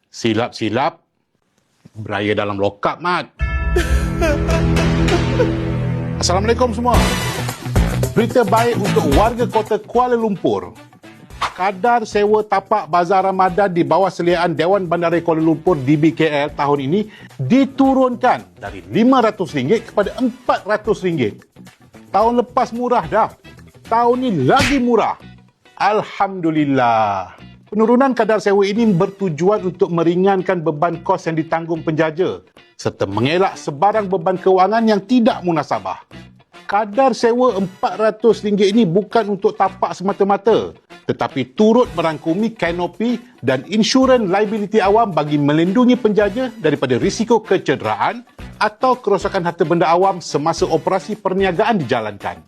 Silap-silap, beraya dalam lokap, Mat. Assalamualaikum semua. Berita baik untuk warga kota Kuala Lumpur. Kadar sewa tapak Bazar Ramadan di bawah seliaan Dewan Bandaraya Kuala Lumpur DBKL tahun ini diturunkan dari RM500 kepada RM400. Tahun lepas murah dah. Tahun ini lagi murah. Alhamdulillah. Penurunan kadar sewa ini bertujuan untuk meringankan beban kos yang ditanggung penjaja serta mengelak sebarang beban kewangan yang tidak munasabah. Kadar sewa RM400 ini bukan untuk tapak semata-mata, tetapi turut merangkumi kanopi dan insurans liability awam bagi melindungi penjaja daripada risiko kecederaan atau kerosakan harta benda awam semasa operasi perniagaan dijalankan.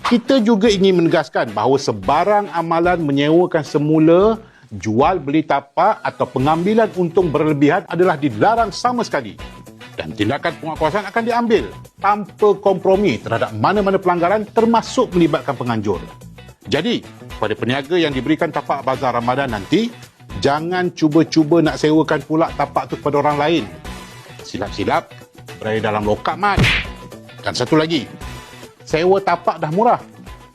Kita juga ingin menegaskan bahawa sebarang amalan menyewakan semula, jual beli tapak atau pengambilan untung berlebihan adalah dilarang sama sekali. Dan tindakan penguatkuasaan akan diambil tanpa kompromi terhadap mana-mana pelanggaran termasuk melibatkan penganjur. Jadi, pada peniaga yang diberikan tapak Bazar Ramadan nanti, jangan cuba-cuba nak sewakan pula tapak tu kepada orang lain. Silap-silap, berada dalam lokap, Mat. Dan satu lagi, sewa tapak dah murah.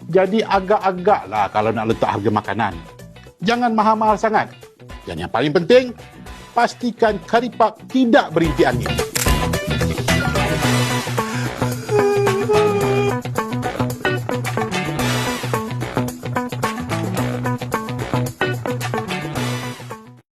Jadi agak-agaklah kalau nak letak harga makanan. Jangan mahal-mahal sangat. Dan yang paling penting, pastikan kari puff tidak berinti angin.